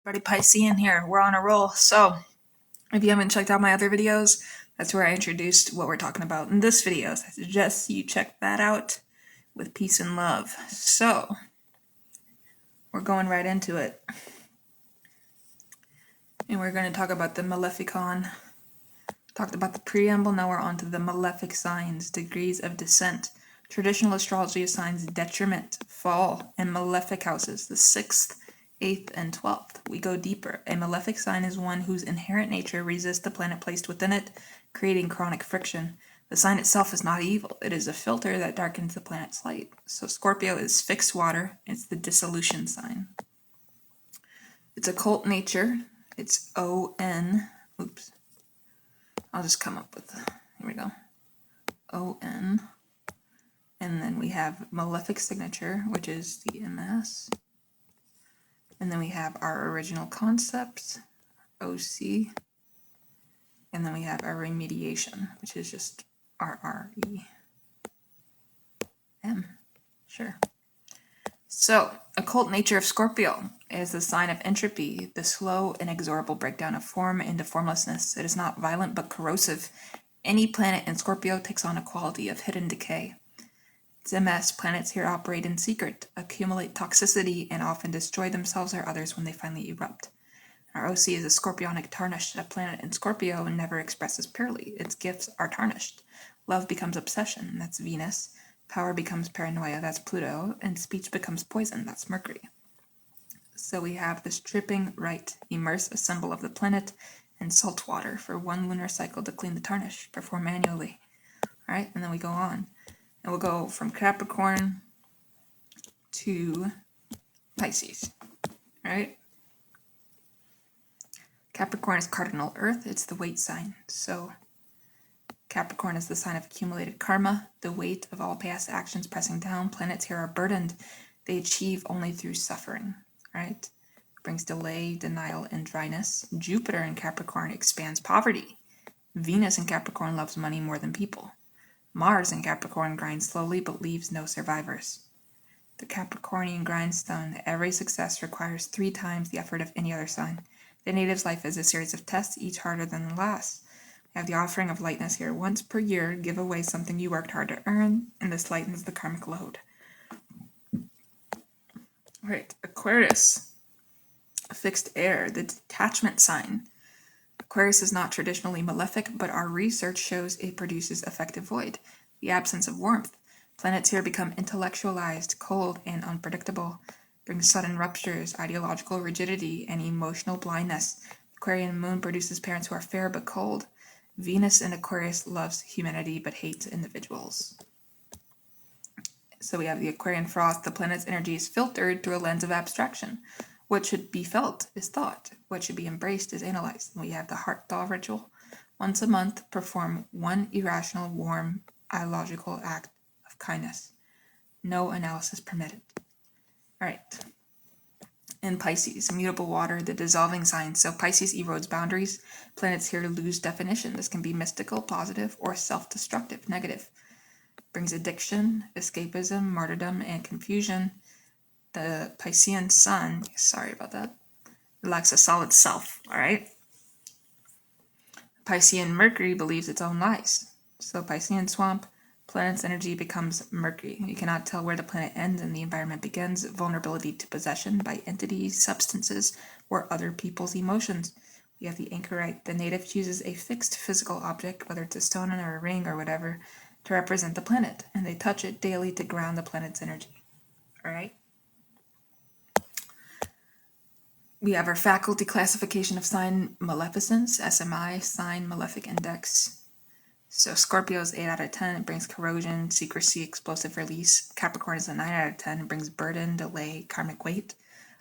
Buddy Piscean here. We're on a roll. So, if you haven't checked out my other videos, that's where I introduced what we're talking about in this video. So I suggest you check that out with peace and love. So, we're going right into it. And we're going to talk about the Maleficon. Talked about the preamble, now we're on to the malefic signs, degrees of descent. Traditional astrology assigns detriment, fall, and malefic houses, the 6th, 8th, and 12th. We go deeper. A malefic sign is one whose inherent nature resists the planet placed within it, creating chronic friction. The sign itself is not evil. It is a filter that darkens the planet's light. So Scorpio is fixed water. It's the dissolution sign. Its occult nature. It's O-N. Oops. I'll just come up with, here we go. O-N. And then we have malefic signature, which is the MS. And then we have our original concepts, OC. And then we have our remediation, which is just RREM. Sure. So, occult nature of Scorpio is the sign of entropy, the slow, inexorable breakdown of form into formlessness. It is not violent but corrosive. Any planet in Scorpio takes on a quality of hidden decay. Its MS, planets here operate in secret, accumulate toxicity, and often destroy themselves or others when they finally erupt. Our OC is a scorpionic tarnish. A planet in Scorpio never expresses purely. Its gifts are tarnished. Love becomes obsession. That's Venus. Power becomes paranoia. That's Pluto. And speech becomes poison. That's Mercury. So we have the stripping rite. Immerse a symbol of the planet in salt water for one lunar cycle to clean the tarnish. Perform manually. All right, and then we go on. And we'll go from Capricorn to Pisces. All right? Capricorn is cardinal earth. It's the weight sign. So Capricorn is the sign of accumulated karma, the weight of all past actions pressing down. Planets here are burdened. They achieve only through suffering. Right? Brings delay, denial, and dryness. Jupiter in Capricorn expands poverty. Venus in Capricorn loves money more than people. Mars in Capricorn grinds slowly but leaves no survivors. The Capricornian grindstone, every success requires 3 times the effort of any other sign. The native's life is a series of tests, each harder than the last. We have the offering of lightness here. Once per year, give away something you worked hard to earn, and this lightens the karmic load. All right, Aquarius, fixed air, the detachment sign. Aquarius is not traditionally malefic, but our research shows it produces effective void, the absence of warmth. Planets here become intellectualized, cold, and unpredictable, brings sudden ruptures, ideological rigidity, and emotional blindness. Aquarian moon produces parents who are fair but cold. Venus in Aquarius loves humanity but hates individuals. So we have the Aquarian frost. The planet's energy is filtered through a lens of abstraction. What should be felt is thought. What should be embraced is analyzed. And we have the heart thaw ritual. Once a month, perform one irrational, warm, illogical act of kindness. No analysis permitted. All right. In Pisces, immutable water, the dissolving sign. So Pisces erodes boundaries. Planets here lose definition. This can be mystical, positive, or self-destructive, negative. Brings addiction, escapism, martyrdom, and confusion. The Piscean sun, sorry about that, lacks a solid self, all right? Piscean Mercury believes its own lies. So Piscean swamp, planet's energy becomes Mercury. You cannot tell where the planet ends and the environment begins. Vulnerability to possession by entities, substances, or other people's emotions. We have the anchorite. The native chooses a fixed physical object, whether it's a stone or a ring or whatever, to represent the planet, and they touch it daily to ground the planet's energy. All right? We have our faculty classification of sign maleficence, SMI, sign malefic index. So Scorpio is 8 out of 10. It brings corrosion, secrecy, explosive release. Capricorn is a 9 out of 10. It brings burden, delay, karmic weight.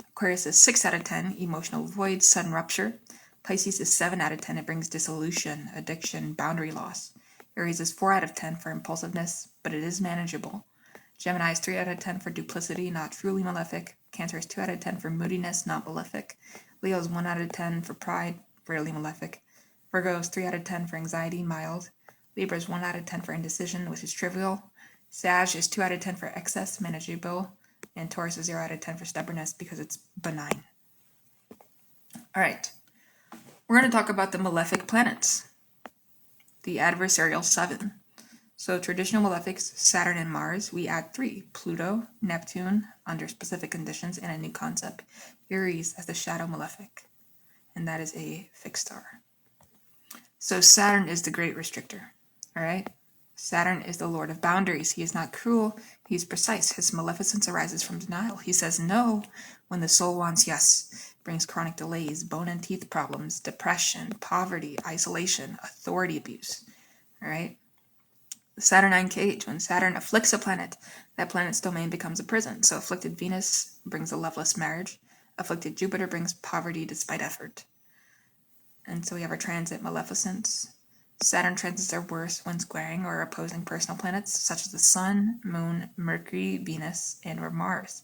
Aquarius is 6 out of 10. Emotional void, sudden rupture. Pisces is 7 out of 10. It brings dissolution, addiction, boundary loss. Aries is 4 out of 10 for impulsiveness, but it is manageable. Gemini is 3 out of 10 for duplicity, not truly malefic. Cancer is 2 out of 10 for moodiness, not malefic. Leo is 1 out of 10 for pride, rarely malefic. Virgo is 3 out of 10 for anxiety, mild. Libra is 1 out of 10 for indecision, which is trivial. Sag is 2 out of 10 for excess, manageable. And Taurus is 0 out of 10 for stubbornness because it's benign. All right, we're going to talk about the malefic planets, the adversarial 7. So traditional malefics, Saturn and Mars, we add 3, Pluto, Neptune, under specific conditions, and a new concept, Aries as the shadow malefic, and that is a fixed star. So Saturn is the great restrictor, all right? Saturn is the lord of boundaries. He is not cruel, he's precise. His maleficence arises from denial. He says no when the soul wants yes. Brings chronic delays, bone and teeth problems, depression, poverty, isolation, authority abuse, all right? The Saturnine cage, when Saturn afflicts a planet, that planet's domain becomes a prison. So afflicted Venus brings a loveless marriage. Afflicted Jupiter brings poverty despite effort. And so we have our transit maleficence. Saturn transits are worse when squaring or opposing personal planets such as the Sun, Moon, Mercury, Venus, and or Mars.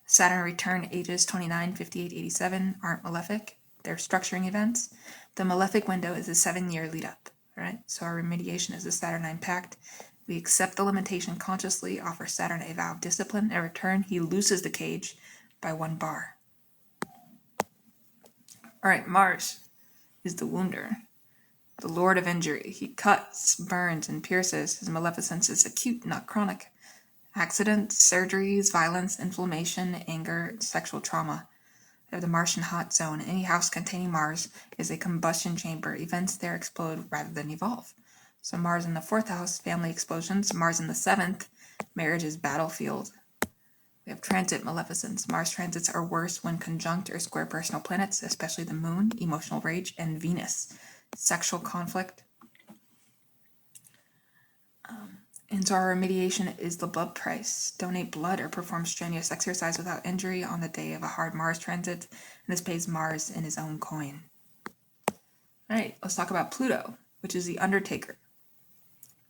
Saturn return ages 29, 58, 87 aren't malefic. They're structuring events. The malefic window is a 7-year lead up. All right, so our remediation is the Saturnine pact. We accept the limitation consciously, offer Saturn a vow of discipline. In return, he looses the cage by 1 bar. All right, Mars is the wounder, the lord of injury. He cuts, burns, and pierces. His maleficence is acute, not chronic. Accidents, surgeries, violence, inflammation, anger, sexual trauma. Of the Martian hot zone, any house containing Mars is a combustion chamber. Events there explode rather than evolve. So Mars in the 4th house, family explosions. Mars in the 7th, marriage is battlefield. We have transit maleficence. Mars transits are worse when conjunct or square personal planets, especially the Moon, emotional rage, and Venus, sexual conflict. And so our remediation is the blood price. Donate blood or perform strenuous exercise without injury on the day of a hard Mars transit. And this pays Mars in his own coin. All right, let's talk about Pluto, which is the undertaker.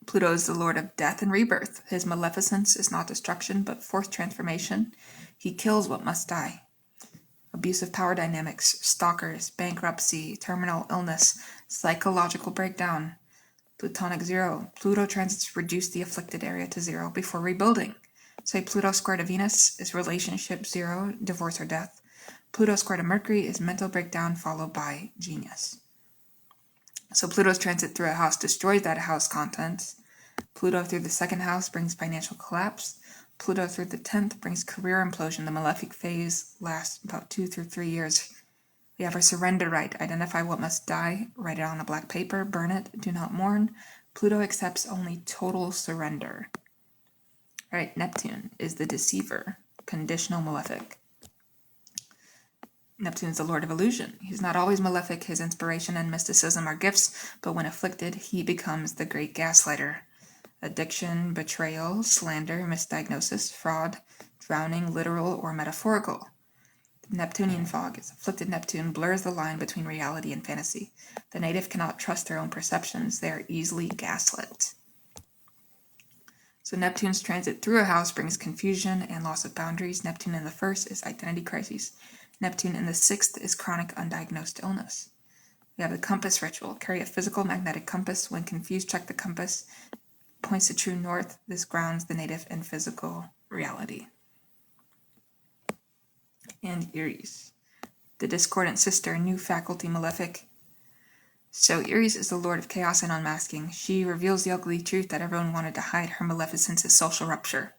Pluto is the lord of death and rebirth. His maleficence is not destruction, but forced transformation. He kills what must die. Abusive power dynamics, stalkers, bankruptcy, terminal illness, psychological breakdown. Plutonic 0. Pluto transits reduce the afflicted area to 0 before rebuilding. Say Pluto square to Venus is relationship 0, divorce or death. Pluto square to Mercury is mental breakdown followed by genius. So Pluto's transit through a house destroys that house contents. Pluto through the 2nd house brings financial collapse. Pluto through the 10th brings career implosion. The malefic phase lasts about 2 through 3 years. We have our surrender right. Identify what must die. Write it on a black paper. Burn it. Do not mourn. Pluto accepts only total surrender. All right, Neptune is the deceiver. Conditional malefic. Neptune is the lord of illusion. He's not always malefic. His inspiration and mysticism are gifts, but when afflicted, he becomes the great gaslighter. Addiction, betrayal, slander, misdiagnosis, fraud, drowning, literal or metaphorical. Neptunian fog is afflicted Neptune blurs the line between reality and fantasy. The native cannot trust their own perceptions. They are easily gaslit. So Neptune's transit through a house brings confusion and loss of boundaries. Neptune in the 1st is identity crises. Neptune in the 6th is chronic undiagnosed illness. We have the compass ritual. Carry a physical magnetic compass. When confused, check the compass. Points to true north. This grounds the native in physical reality. And Aries, the discordant sister, new faculty malefic. So Aries is the lord of chaos and unmasking. She reveals the ugly truth that everyone wanted to hide. Her maleficence is social rupture.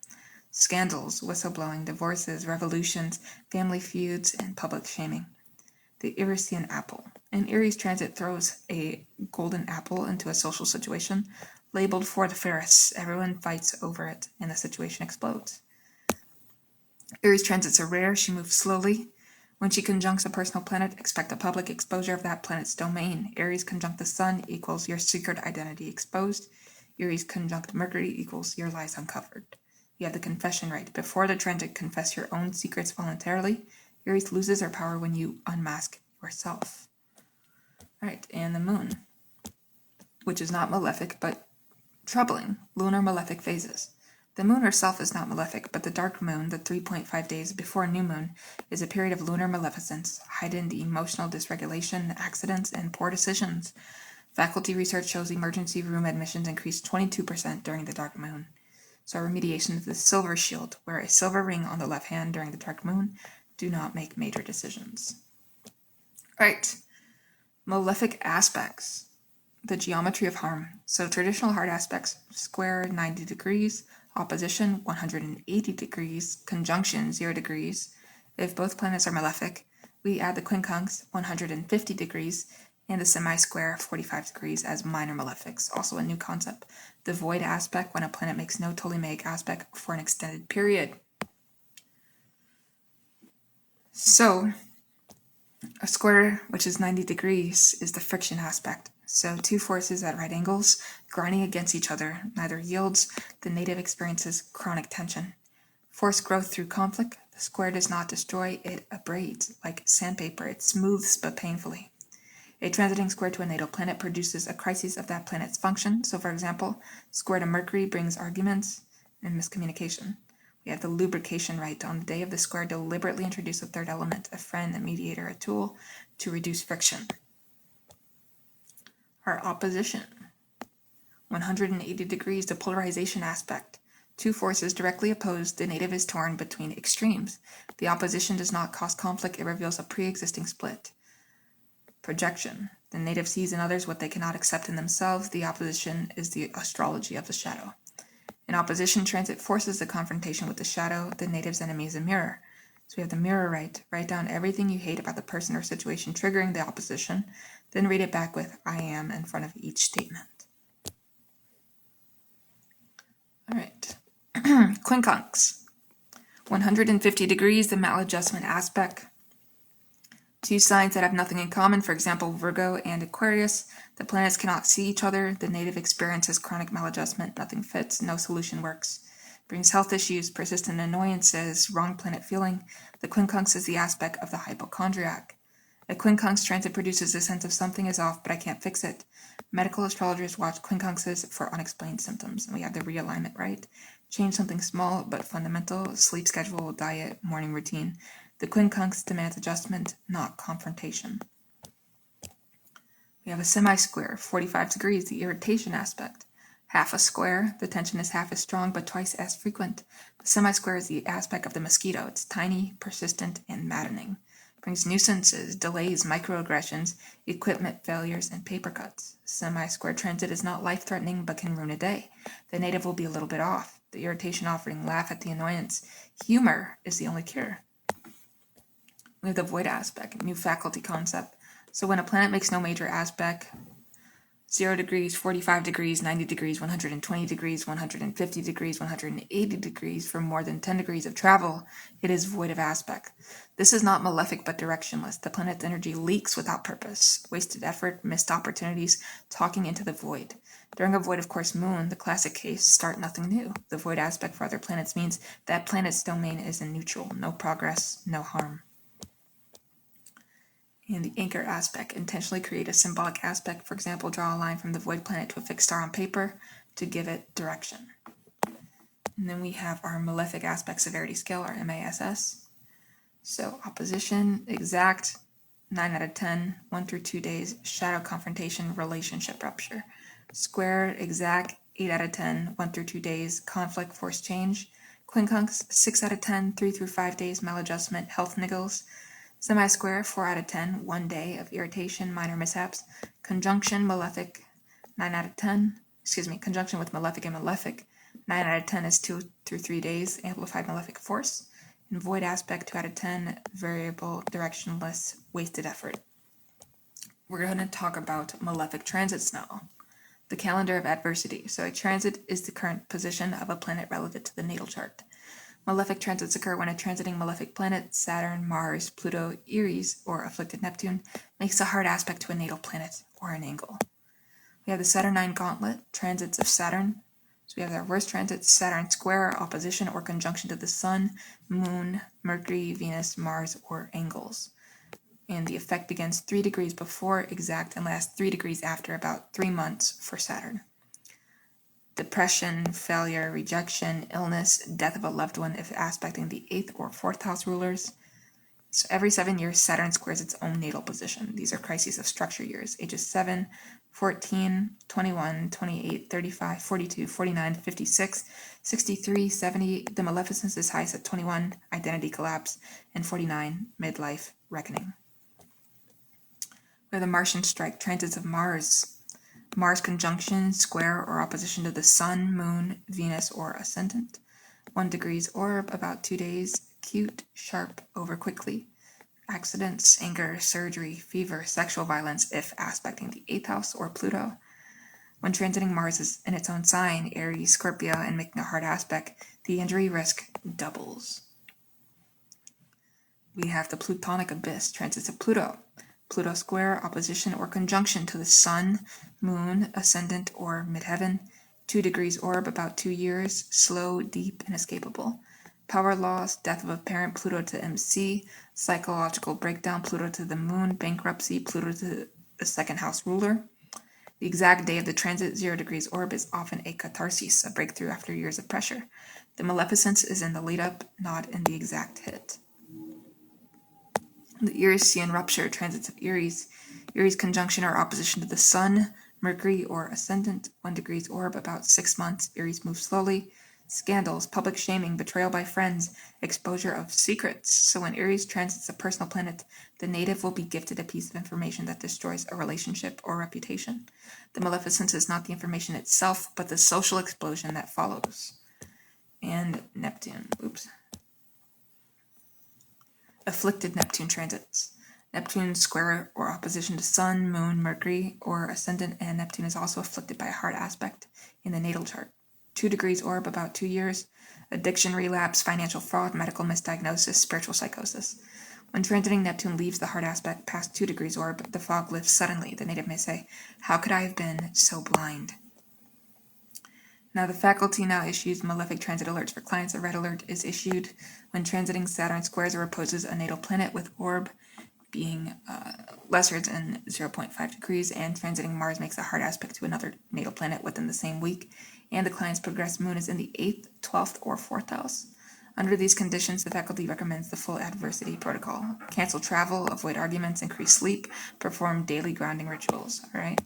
Scandals, whistleblowing, divorces, revolutions, family feuds, and public shaming. The Irisian apple. An Aries transit throws a golden apple into a social situation, labeled for the Ferris. Everyone fights over it, and the situation explodes. Aries transits are rare. She moves slowly. When she conjuncts a personal planet, expect a public exposure of that planet's domain. Aries conjunct the Sun equals your secret identity exposed. Aries conjunct Mercury equals your lies uncovered. You have the confession right. Before the transit, confess your own secrets voluntarily. Aries loses her power when you unmask yourself. All right, and the Moon, which is not malefic, but troubling. Lunar malefic phases. The moon herself is not malefic, but the dark moon, the 3.5 days before new moon, is a period of lunar maleficence, heightened emotional dysregulation, accidents, and poor decisions. Faculty research shows emergency room admissions increased 22% during the dark moon. So remediation of the silver shield, wear a silver ring on the left hand during the dark moon. Do not make major decisions. Right. Malefic aspects. The geometry of harm. So traditional hard aspects: square 90 degrees, opposition 180 degrees, conjunction 0 degrees. If both planets are malefic, we add the quincunx 150 degrees and the semi-square 45 degrees as minor malefics. Also a new concept. The void aspect, when a planet makes no Ptolemaic aspect for an extended period. So a square, which is 90 degrees, is the friction aspect. So two forces at right angles grinding against each other neither yields. The native experiences chronic tension. Force growth through conflict. The square does not destroy, it abrades. Like sandpaper, it smooths but painfully. A transiting square to a natal planet produces a crisis of that planet's function. So for example, square to Mercury brings arguments and miscommunication. We have the lubrication right. On the day of the square, deliberately introduce a third element, a friend, a mediator, a tool, to reduce friction. Our opposition. 180 degrees, the polarization aspect. Two forces directly opposed, the native is torn between extremes. The opposition does not cause conflict, it reveals a pre-existing split. Projection. The native sees in others what they cannot accept in themselves. The opposition is the astrology of the shadow. In opposition, transit forces the confrontation with the shadow. The native's enemy is a mirror. So we have the mirror right. Write down everything you hate about the person or situation triggering the opposition. Then read it back with I am in front of each statement. All right. Quincunx. 150 degrees, the maladjustment aspect. Two signs that have nothing in common, for example, Virgo and Aquarius. The planets cannot see each other. The native experiences chronic maladjustment. Nothing fits. No solution works. Brings health issues, persistent annoyances, wrong planet feeling. The quincunx is the aspect of the hypochondriac. A quincunx transit produces a sense of something is off, but I can't fix it. Medical astrologers watch quincunxes for unexplained symptoms. And we have the realignment, right? Change something small but fundamental: sleep schedule, diet, morning routine. The quincunx demands adjustment, not confrontation. We have a semi-square, 45 degrees, the irritation aspect. Half a square, the tension is half as strong but twice as frequent. The semi-square is the aspect of the mosquito. It's tiny, persistent, and maddening. Brings nuisances, delays, microaggressions, equipment failures, and paper cuts. Semi-square transit is not life-threatening but can ruin a day. The native will be a little bit off. The irritation offering laugh at the annoyance. Humor is the only cure. We have the void aspect, new faculty concept. So when a planet makes no major aspect, 0 degrees, 45 degrees, 90 degrees, 120 degrees, 150 degrees, 180 degrees for more than 10 degrees of travel, it is void of aspect. This is not malefic but directionless. The planet's energy leaks without purpose. Wasted effort, missed opportunities, talking into the void. During a void of course moon, the classic case, start nothing new. The void aspect for other planets means that planet's domain is in neutral, no progress, no harm. And the anchor aspect, intentionally create a symbolic aspect. For example, draw a line from the void planet to a fixed star on paper to give it direction. And then we have our malefic aspect severity scale, our MASS. So opposition, exact, 9 out of 10, 1 through 2 days, shadow confrontation, relationship rupture. Square, exact, 8 out of 10, 1 through 2 days, conflict, force change. Quincunx, 6 out of 10, 3 through 5 days, maladjustment, health niggles. Semi-square, 4 out of 10, 1 day of irritation, minor mishaps. Conjunction, malefic, 9 out of 10. Conjunction with malefic and malefic. 9 out of 10 is 2 through 3 days, amplified malefic force. And void aspect, 2 out of 10, variable, directionless, wasted effort. We're going to talk about malefic transits now. The calendar of adversity. So a transit is the current position of a planet relative to the natal chart. Malefic transits occur when a transiting malefic planet, Saturn, Mars, Pluto, Eris, or afflicted Neptune, makes a hard aspect to a natal planet, or an angle. We have the Saturnine gauntlet, transits of Saturn. So we have our worst transits: Saturn square, opposition or conjunction to the Sun, Moon, Mercury, Venus, Mars, or angles. And the effect begins 3 degrees before exact and lasts 3 degrees after, about 3 months for Saturn. Depression, failure, rejection, illness, death of a loved one if aspecting the 8th or 4th house rulers. So every 7 years, Saturn squares its own natal position. These are crises of structure years, ages 7, 14, 21, 28, 35, 42, 49, 56, 63, 70. The maleficence is highest at 21, identity collapse, and 49, midlife reckoning. For the Martian strike, transits of Mars. Mars conjunction, square, or opposition to the Sun, Moon, Venus, or ascendant. 1 degrees orb, about 2 days. Cute, sharp, over quickly. Accidents, anger, surgery, fever, sexual violence if aspecting the 8th house or Pluto. When transiting Mars is in its own sign, Aries, Scorpio, and making a hard aspect, the injury risk doubles. We have the Plutonic abyss, transits of Pluto. Pluto square, opposition, or conjunction to the Sun, Moon, ascendant, or midheaven. 2 degrees orb, about 2 years. Slow, deep, and escapable. Power loss, death of a parent, Pluto to MC. Psychological breakdown, Pluto to the Moon. Bankruptcy, Pluto to the 2nd house ruler. The exact day of the transit, 0 degrees orb, is often a catharsis, a breakthrough after years of pressure. The maleficence is in the lead-up, not in the exact hit. The Erisian rupture, transits of Aries. Aries conjunction or opposition to the Sun, Mercury, or ascendant. 1 degrees orb, about 6 months. Aries moves slowly. Scandals, public shaming, betrayal by friends, exposure of secrets. So when Aries transits a personal planet, the native will be gifted a piece of information that destroys a relationship or reputation. The maleficence is not the information itself, but the social explosion that follows. And Neptune, Afflicted Neptune transits. Neptune square or opposition to Sun, Moon, Mercury, or ascendant, and Neptune is also afflicted by a hard aspect in the natal chart. 2 degrees orb, about 2 years. Addiction, relapse, financial fraud, medical misdiagnosis, spiritual psychosis. When transiting Neptune leaves the hard aspect past 2 degrees orb, the fog lifts suddenly. The native may say, "How could I have been so blind?" Now the faculty now issues malefic transit alerts for clients. A red alert is issued when transiting Saturn squares or opposes a natal planet with orb being lesser than 0.5 degrees, and transiting Mars makes a hard aspect to another natal planet within the same week, and the client's progressed moon is in the 8th, 12th, or 4th house. Under these conditions, the faculty recommends the full adversity protocol. Cancel travel, avoid arguments, increase sleep, perform daily grounding rituals. All right.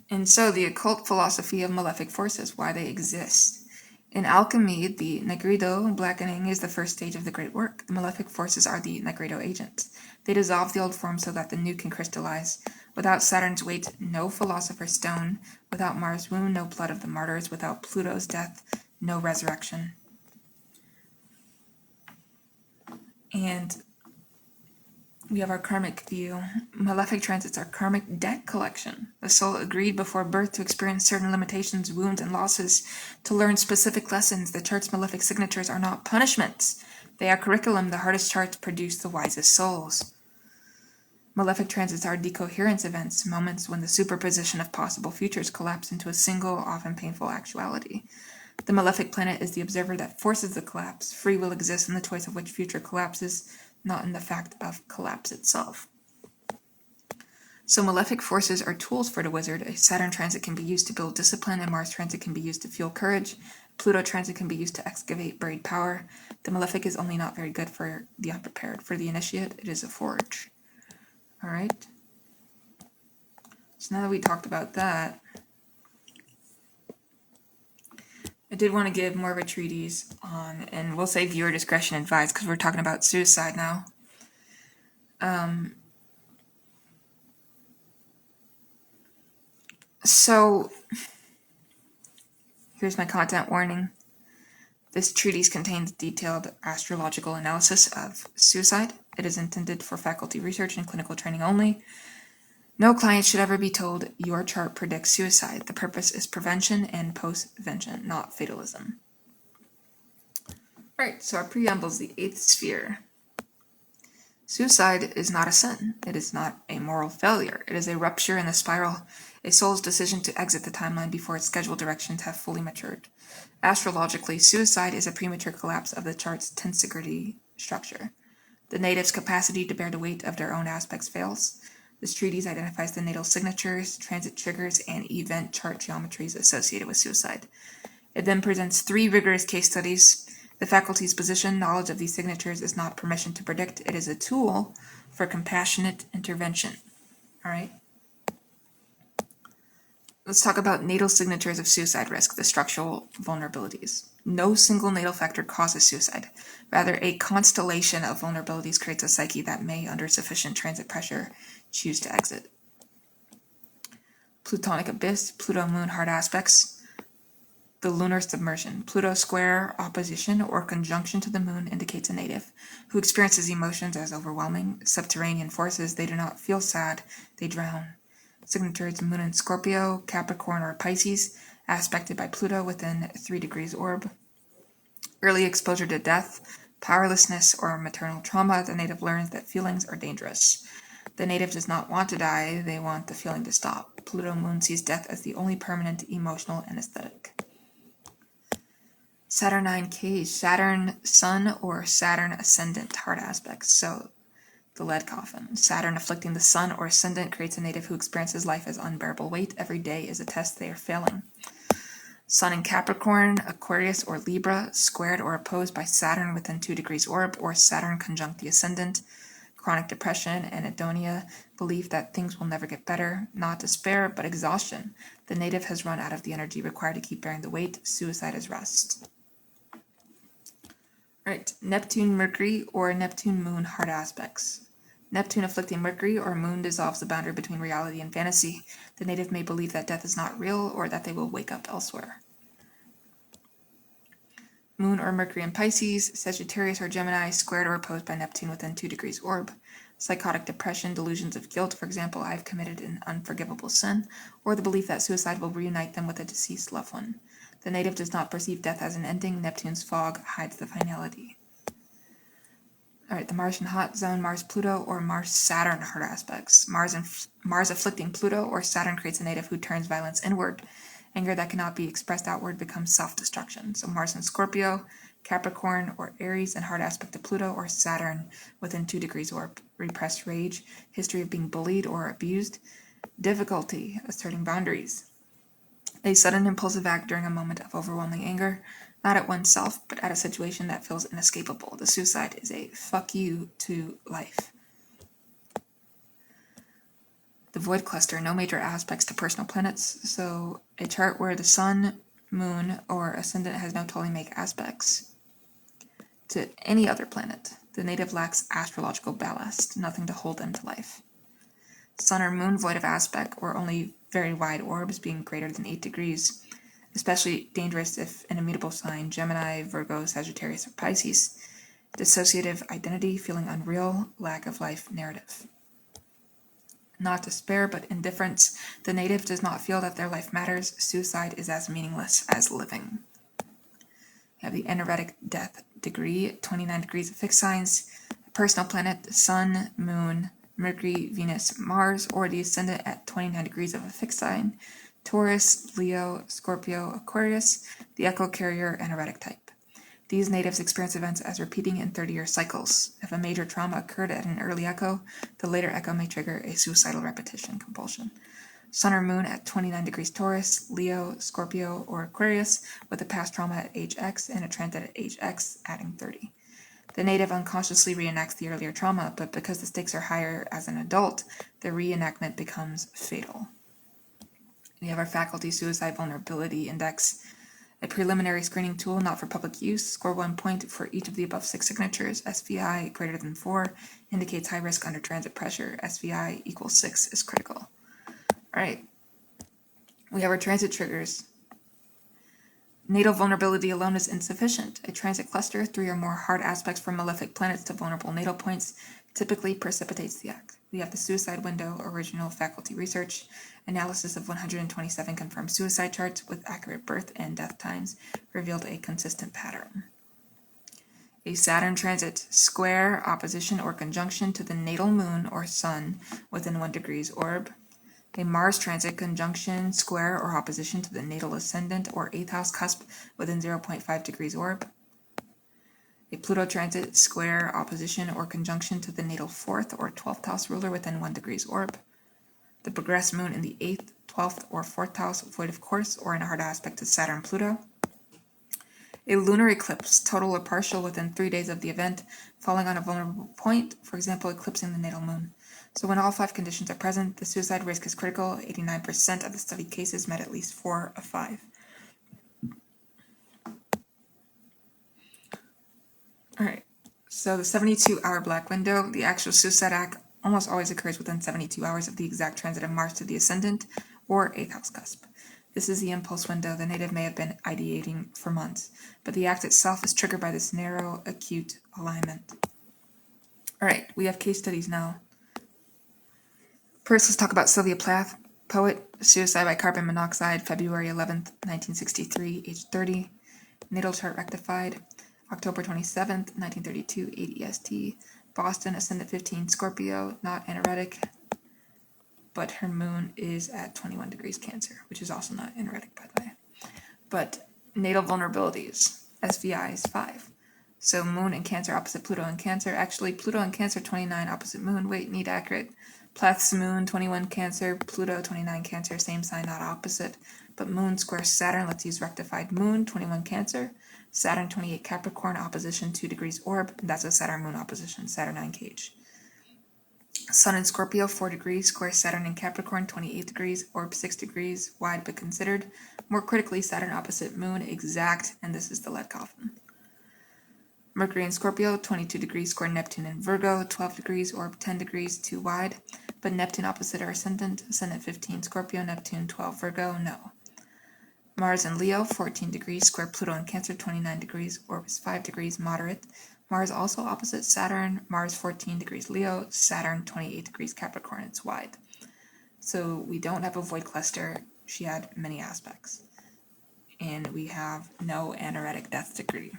And so the occult philosophy of malefic forces, why they exist. In alchemy, the Negrido blackening is the first stage of the great work. The malefic forces are the Negrido agents. They dissolve the old form so that the new can crystallize. Without Saturn's weight, no philosopher's stone. Without Mars' wound, no blood of the martyrs. Without Pluto's death, no resurrection. And we have our karmic view. Malefic transits are karmic debt collection. The soul agreed before birth to experience certain limitations, wounds, and losses, to learn specific lessons. The chart's malefic signatures are not punishments. They are curriculum. The hardest charts produce the wisest souls. Malefic transits are decoherence events, moments when the superposition of possible futures collapse into a single, often painful actuality. The malefic planet is the observer that forces the collapse. Free will exists in the choice of which future collapses, not in the fact of collapse itself. So malefic forces are tools for the wizard. A Saturn transit can be used to build discipline, and Mars transit can be used to fuel courage. Pluto transit can be used to excavate buried power. The malefic is only not very good for the unprepared. For the initiate, it is a forge. All right. So now that we talked about that, I did want to give more of a treatise on, and we'll say viewer discretion advised because we're talking about suicide now. So here's my content warning. This treatise contains detailed astrological analysis of suicide. It is intended for faculty research and clinical training only. No client should ever be told your chart predicts suicide. The purpose is prevention and postvention, not fatalism. Right, so our preamble is the 8th sphere. Suicide is not a sin. It is not a moral failure. It is a rupture in the spiral, a soul's decision to exit the timeline before its scheduled directions have fully matured. Astrologically, suicide is a premature collapse of the chart's tensegrity structure. The native's capacity to bear the weight of their own aspects fails. This treatise identifies the natal signatures, transit triggers, and event chart geometries associated with suicide. It then presents 3 rigorous case studies. The faculty's position, knowledge of these signatures is not permission to predict. It is a tool for compassionate intervention. All right. Let's talk about natal signatures of suicide risk, the structural vulnerabilities. No single natal factor causes suicide. Rather, a constellation of vulnerabilities creates a psyche that may, under sufficient transit pressure, choose to exit. Plutonic abyss, Pluto-Moon hard aspects. The lunar submersion. Pluto square, opposition, or conjunction to the moon indicates a native who experiences emotions as overwhelming, subterranean forces. They do not feel sad, they drown. Signatures Moon in Scorpio, Capricorn, or Pisces, aspected by Pluto within 3 degrees orb. Early exposure to death, powerlessness, or maternal trauma. The native learns that feelings are dangerous. The native does not want to die, they want the feeling to stop. Pluto Moon sees death as the only permanent emotional anesthetic. Saturnine cage, Saturn Sun or Saturn Ascendant hard aspects. So the lead coffin. Saturn afflicting the Sun or Ascendant creates a native who experiences life as unbearable weight. Every day is a test they are failing. Sun in Capricorn, Aquarius, or Libra, squared or opposed by Saturn within 2 degrees orb, or Saturn conjunct the Ascendant. Chronic depression, anhedonia, belief that things will never get better, not despair, but exhaustion. The native has run out of the energy required to keep bearing the weight. Suicide is rest. Right, Neptune, Mercury, or Neptune, Moon hard aspects. Neptune afflicting Mercury or Moon dissolves the boundary between reality and fantasy. The native may believe that death is not real or that they will wake up elsewhere. Moon or Mercury in Pisces, Sagittarius or Gemini, squared or opposed by Neptune within 2 degrees orb. Psychotic depression, delusions of guilt, for example, I have committed an unforgivable sin, or the belief that suicide will reunite them with a deceased loved one. The native does not perceive death as an ending. Neptune's fog hides the finality. Alright, the Martian hot zone, Mars-Pluto or Mars-Saturn hard aspects. Mars afflicting Pluto or Saturn creates a native who turns violence inward. Anger that cannot be expressed outward becomes self-destruction. So Mars in Scorpio, Capricorn, or Aries in hard aspect to Pluto or Saturn within 2 degrees orb. Repressed rage, history of being bullied or abused, difficulty asserting boundaries. A sudden impulsive act during a moment of overwhelming anger, not at oneself, but at a situation that feels inescapable. The suicide is a fuck you to life. The void cluster, no major aspects to personal planets, so a chart where the Sun, Moon, or Ascendant has no Ptolemaic aspects to any other planet. The native lacks astrological ballast, nothing to hold them to life. Sun or Moon void of aspect, or only very wide orbs being greater than 8 degrees, especially dangerous if an immutable sign, Gemini, Virgo, Sagittarius, or Pisces. Dissociative identity, feeling unreal, lack of life narrative. Not despair, but indifference. The native does not feel that their life matters. Suicide is as meaningless as living. You have the energetic death degree, 29 degrees of fixed signs, personal planet, Sun, Moon, Mercury, Venus, Mars, or the Ascendant at 29 degrees of a fixed sign, Taurus, Leo, Scorpio, Aquarius, the echo carrier, energetic type. These natives experience events as repeating in 30-year cycles. If a major trauma occurred at an early echo, the later echo may trigger a suicidal repetition compulsion. Sun or Moon at 29 degrees Taurus, Leo, Scorpio, or Aquarius, with a past trauma at age X and a transit at age X, adding 30. The native unconsciously reenacts the earlier trauma, but because the stakes are higher as an adult, the reenactment becomes fatal. We have our faculty suicide vulnerability index, a preliminary screening tool not for public use. Score 1 point for each of the above 6 signatures. SVI greater than 4 indicates high risk under transit pressure. SVI equals 6 is critical. All right, we have our transit triggers. Natal vulnerability alone is insufficient. A transit cluster, 3 or more hard aspects from malefic planets to vulnerable natal points, typically precipitates the act. We have the suicide window, original faculty research, analysis of 127 confirmed suicide charts with accurate birth and death times revealed a consistent pattern. A Saturn transit, square, opposition, or conjunction to the natal moon or sun within 1 degrees orb. A Mars transit, conjunction, square, or opposition to the natal ascendant or 8th house cusp within 0.5 degrees orb. A Pluto transit, square, opposition, or conjunction to the natal 4th or 12th house ruler within 1 degrees orb. The progressed moon in the 8th, 12th, or 4th house, void of course, or in a hard aspect to Saturn-Pluto. A lunar eclipse, total or partial within 3 days of the event, falling on a vulnerable point, for example, eclipsing the natal moon. So when all 5 conditions are present, the suicide risk is critical. 89% of the studied cases met at least 4 of 5. All right. So the 72-hour black window, the actual suicide act almost always occurs within 72 hours of the exact transit of Mars to the ascendant or 8th house cusp. This is the impulse window. The native may have been ideating for months, but the act itself is triggered by this narrow, acute alignment. All right, we have case studies now. First, let's talk about Sylvia Plath, poet, suicide by carbon monoxide, February 11th, 1963, age 30. Natal chart rectified, October 27th, 1932, 8 EST. Boston, ascendant 15, Scorpio, not anoretic, but her moon is at 21 degrees Cancer, which is also not anoretic, by the way. But natal vulnerabilities, SVI is 5. So moon in Cancer opposite Pluto in Cancer. Actually, Pluto in Cancer, 29 opposite moon. Wait, need accurate. Plath's moon, 21 Cancer. Pluto, 29 Cancer. Same sign, not opposite. But moon square Saturn. Let's use rectified moon, 21 Cancer. Saturn, 28 Capricorn, opposition 2 degrees orb. That's a Saturn moon opposition, Saturn 9 cage. Sun in Scorpio, 4 degrees, square Saturn in Capricorn, 28 degrees, orb 6 degrees, wide but considered. More critically, Saturn opposite moon, exact, and this is the lead coffin. Mercury in Scorpio, 22 degrees, square Neptune in Virgo, 12 degrees, orb 10 degrees, too wide. But Neptune opposite our ascendant, ascendant 15 Scorpio, Neptune 12 Virgo, no. Mars in Leo, 14 degrees, square Pluto in Cancer, 29 degrees, orb is 5 degrees, moderate. Mars also opposite Saturn, Mars 14 degrees Leo, Saturn 28 degrees Capricorn, it's wide. So we don't have a void cluster, she had many aspects. And we have no anoretic death degree.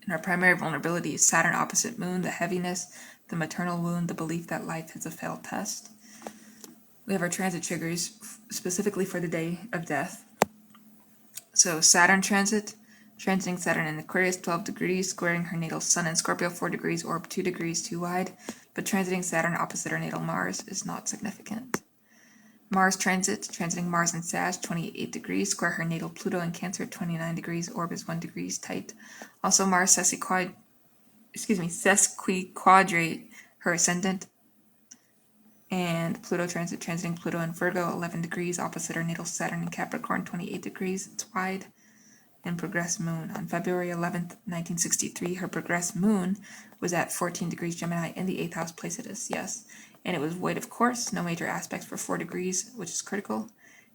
And our primary vulnerability is Saturn opposite moon, the heaviness, the maternal wound, the belief that life is a failed test. We have our transit triggers specifically for the day of death. So Saturn transiting Saturn in Aquarius, 12 degrees, squaring her natal Sun in Scorpio, 4 degrees, orb 2 degrees, too wide, but transiting Saturn opposite her natal Mars is not significant. Mars transiting Mars in Sag, 28 degrees, square her natal Pluto in Cancer, 29 degrees, orb is 1 degrees, tight. Also Mars sesquiquadrate her ascendant, and Pluto transiting Pluto in Virgo, 11 degrees, opposite her natal Saturn in Capricorn, 28 degrees, it's wide. And progressed moon. On February 11th, 1963, her progressed moon was at 14 degrees Gemini in the 8th house Placidus, yes. And it was void, of course, no major aspects for 4 degrees, which is critical,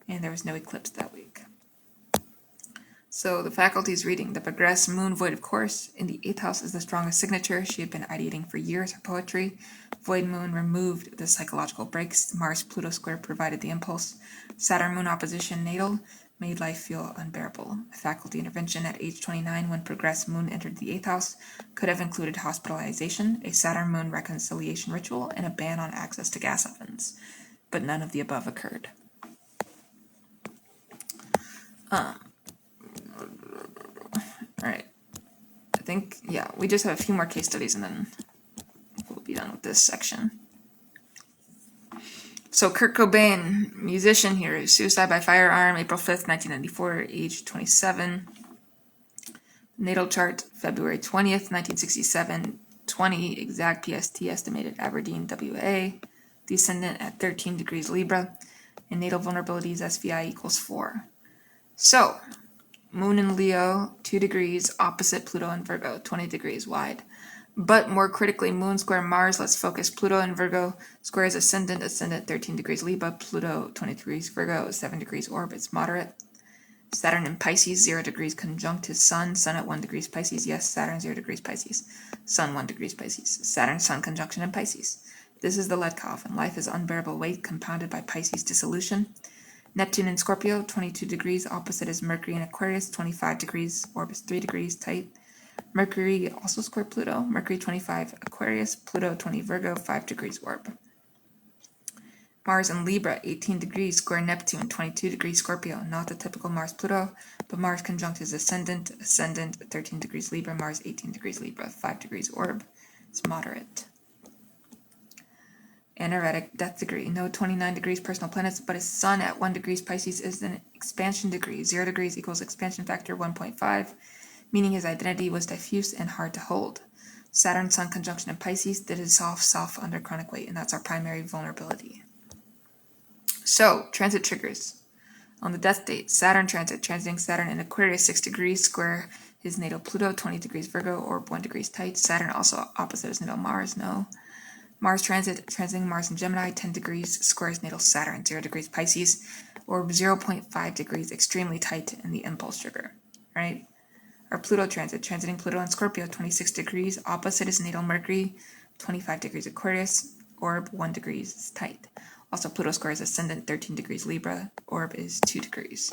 and there was no eclipse that week. So the faculty's reading, the progressed moon, void of course, in the 8th house is the strongest signature. She had been ideating for years, her poetry. Void moon removed the psychological breaks. Mars-Pluto square provided the impulse. Saturn moon opposition natal made life feel unbearable. A faculty intervention at age 29 when progressed moon entered the 8th house could have included hospitalization, a Saturn moon reconciliation ritual, and a ban on access to gas ovens. But none of the above occurred. Alright, I think, yeah, we just have a few more case studies and then we'll be done with this section. So Kurt Cobain, musician here, suicide by firearm, April 5th, 1994, age 27. Natal chart, February 20th, 1967, 20, exact PST estimated Aberdeen, WA. Descendant at 13 degrees Libra. And natal vulnerabilities, SVI equals 4. So, moon in Leo, 2 degrees, opposite Pluto in Virgo, 20 degrees wide. But more critically, moon square Mars, let's focus Pluto in Virgo, squares ascendant 13 degrees Libra, Pluto 20 degrees Virgo, 7 degrees orb, it's moderate. Saturn in Pisces, 0 degrees conjunct his Sun, Sun at 1 degrees Pisces, yes, Saturn 0 degrees Pisces, Sun 1 degrees Pisces, Saturn Sun conjunction in Pisces. This is the lead coffin, life is unbearable weight compounded by Pisces dissolution. Neptune in Scorpio, 22 degrees, opposite is Mercury in Aquarius, 25 degrees, orb is 3 degrees, tight. Mercury also square Pluto, Mercury 25 Aquarius, Pluto 20 Virgo, 5 degrees orb. Mars in Libra, 18 degrees, square Neptune, 22 degrees Scorpio, not the typical Mars-Pluto, but Mars conjunct his ascendant, 13 degrees Libra, Mars 18 degrees Libra, 5 degrees orb, it's moderate. Anoretic death degree, no 29 degrees personal planets, but his Sun at 1 degrees Pisces is an expansion degree, 0 degrees equals expansion factor 1.5, meaning his identity was diffuse and hard to hold. Saturn Sun conjunction in Pisces did dissolve self under chronic weight, and that's our primary vulnerability. So, transit triggers. On the death date, Saturn transiting Saturn in Aquarius, 6 degrees, square is natal Pluto, 20 degrees Virgo, orb 1 degrees tight. Saturn also opposite is natal Mars, no. Mars transiting Mars in Gemini, 10 degrees, squares natal Saturn, 0 degrees Pisces, orb 0.5 degrees, extremely tight in the impulse trigger, right? Our Pluto transiting Pluto in Scorpio, 26 degrees, opposite is natal Mercury, 25 degrees Aquarius, orb 1 degrees tight. Also, Pluto squares ascendant, 13 degrees Libra, orb is 2 degrees.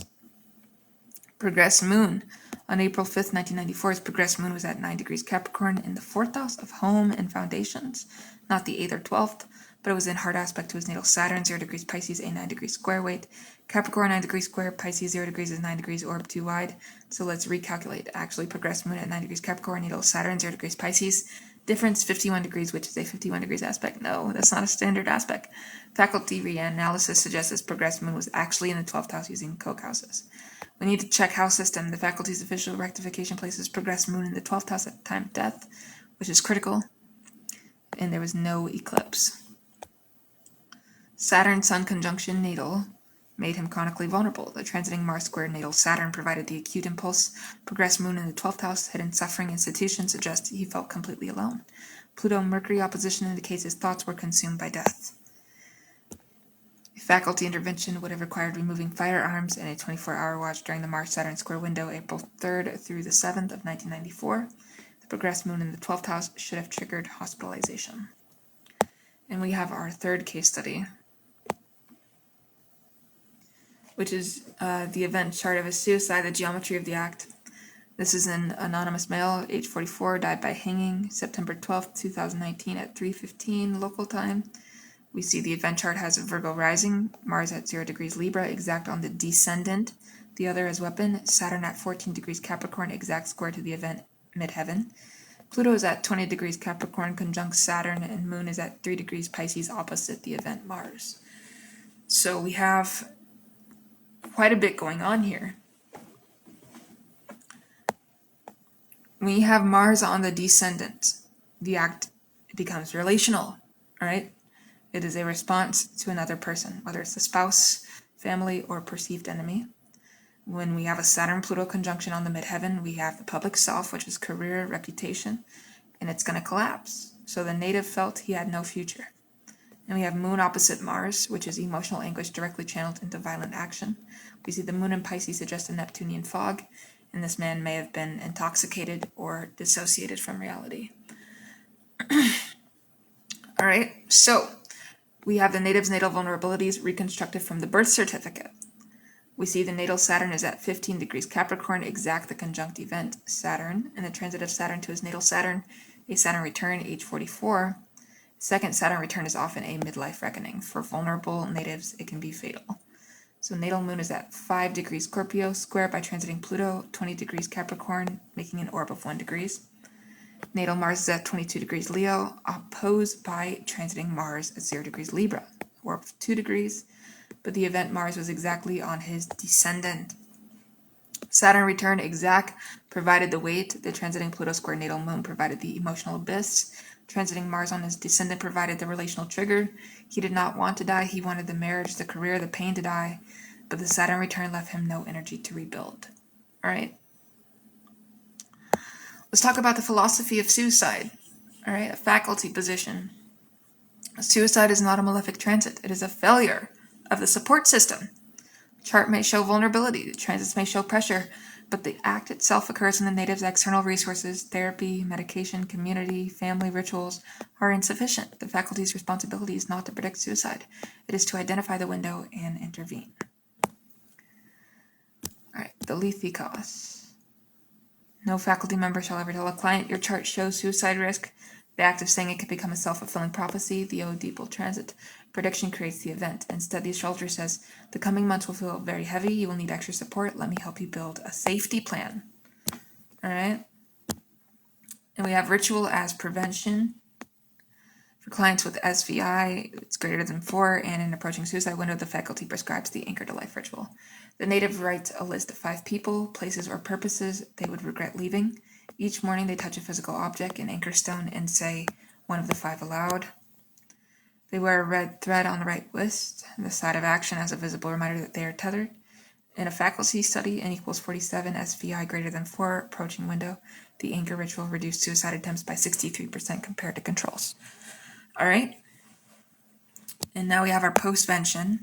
Progressed moon. On April 5th, 1994, his progressed moon was at 9 degrees Capricorn in the 4th house of home and foundations, not the 8th or 12th, but it was in hard aspect to his natal Saturn, 0 degrees Pisces, a 9 degrees square weight. Capricorn, 9 degrees square, Pisces, 0 degrees is 9 degrees, orb 2 wide. So let's recalculate. Actually, progressed moon at 9 degrees Capricorn, natal Saturn, 0 degrees Pisces. Difference 51 degrees, which is a 51 degrees aspect. No, that's not a standard aspect. Faculty reanalysis suggests this progressed moon was actually in the 12th house using Koch houses. We need to check house system. The faculty's official rectification places progressed moon in the 12th house at the time of death, which is critical, and there was no eclipse. Saturn-Sun conjunction natal made him chronically vulnerable. The transiting Mars square natal Saturn provided the acute impulse. Progressed moon in the 12th house, hidden suffering institution suggests he felt completely alone. Pluto-Mercury opposition indicates his thoughts were consumed by death. Faculty intervention would have required removing firearms and a 24-hour watch during the Mars-Saturn square window, April 3rd through the 7th of 1994. The progressed moon in the 12th house should have triggered hospitalization. And we have our third case study, which is the event chart of a suicide, the geometry of the act. This is an anonymous male, age 44, died by hanging, September 12th, 2019 at 3:15 local time. We see the event chart has a Virgo rising, Mars at 0 degrees Libra, exact on the descendant. The other as weapon, Saturn at 14 degrees Capricorn, exact square to the event midheaven. Pluto is at 20 degrees Capricorn, conjunct Saturn, and Moon is at 3 degrees Pisces, opposite the event Mars. So we have quite a bit going on here. When you have Mars on the descendant, the act becomes relational, right? It is a response to another person, whether it's a spouse, family, or perceived enemy. When we have a Saturn-Pluto conjunction on the midheaven, we have the public self, which is career, reputation, and it's going to collapse. So the native felt he had no future. And we have Moon opposite Mars, which is emotional anguish directly channeled into violent action. We see the Moon in Pisces suggest a Neptunian fog, and this man may have been intoxicated or dissociated from reality. All right, so we have the native's natal vulnerabilities reconstructed from the birth certificate. We see the natal Saturn is at 15 degrees Capricorn, exact the conjunct event Saturn, and the transit of Saturn to his natal Saturn, a Saturn return, age 44. Second Saturn return is often a midlife reckoning. For vulnerable natives, it can be fatal. So natal Moon is at 5 degrees Scorpio, square by transiting Pluto, 20 degrees Capricorn, making an orb of 1 degrees. Natal Mars is at 22 degrees Leo, opposed by transiting Mars at 0 degrees Libra, orb of 2 degrees, but the event Mars was exactly on his descendant. Saturn return exact provided the weight, the transiting Pluto square natal Moon provided the emotional abyss, transiting Mars on his descendant provided the relational trigger. He did not want to die, he wanted the marriage, the career, the pain to die, but the Saturn return left him no energy to rebuild. All right. Let's talk about the philosophy of suicide. All right, a faculty position. Suicide is not a malefic transit. It is a failure of the support system. The chart may show vulnerability. The transits may show pressure, but the act itself occurs when the native's external resources, therapy, medication, community, family rituals, are insufficient. The faculty's responsibility is not to predict suicide. It is to identify the window and intervene. All right, the lethikos. No faculty member shall ever tell a client your chart shows suicide risk. The act of saying it could become a self-fulfilling prophecy. The Oedipal transit. Prediction creates the event. Instead, the astrologer says, the coming months will feel very heavy. You will need extra support. Let me help you build a safety plan. All right. And we have ritual as prevention. For clients with SVI, it's greater than 4, and in approaching suicide window, the faculty prescribes the Anchor to Life ritual. The native writes a list of 5 people, places, or purposes they would regret leaving. Each morning, they touch a physical object, an anchor stone, and say one of the 5 aloud. They wear a red thread on the right wrist, the side of action as a visible reminder that they are tethered. In a faculty study, n equals 47, SVI greater than 4, approaching window, the anger ritual reduced suicide attempts by 63% compared to controls. All right. And now we have our postvention.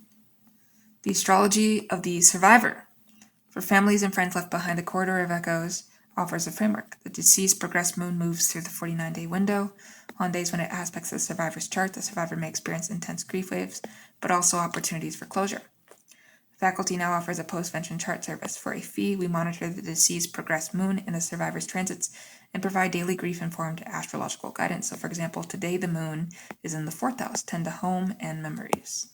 The astrology of the survivor. For families and friends left behind, the corridor of echoes offers a framework. The deceased progressed moon moves through the 49-day window. On days when it aspects the survivor's chart, the survivor may experience intense grief waves, but also opportunities for closure. Faculty now offers a postvention chart service. For a fee, we monitor the deceased progressed moon and the survivor's transits and provide daily grief-informed astrological guidance. So, for example, today the moon is in the 4th house, tend to home and memories.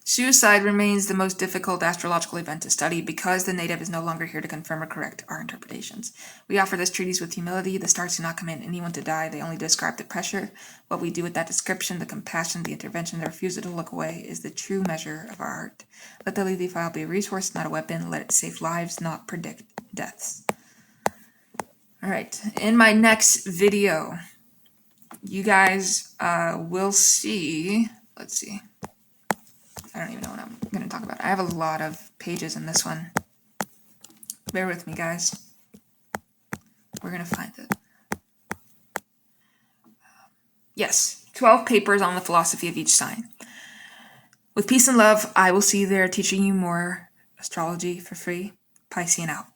Suicide remains the most difficult astrological event to study because the native is no longer here to confirm or correct our interpretations. We offer this treatise with humility. The stars do not command anyone to die. They only describe the pressure. What we do with that description, the compassion, the intervention, the refusal to look away is the true measure of our art. Let the Lily file be a resource, not a weapon. Let it save lives, not predict deaths. All right, in my next video, you guys will see, let's see. I don't even know what I'm going to talk about. I have a lot of pages in this one. Bear with me, guys. We're going to find it. Yes, 12 papers on the philosophy of each sign. With peace and love, I will see you there teaching you more astrology for free. Piscean out.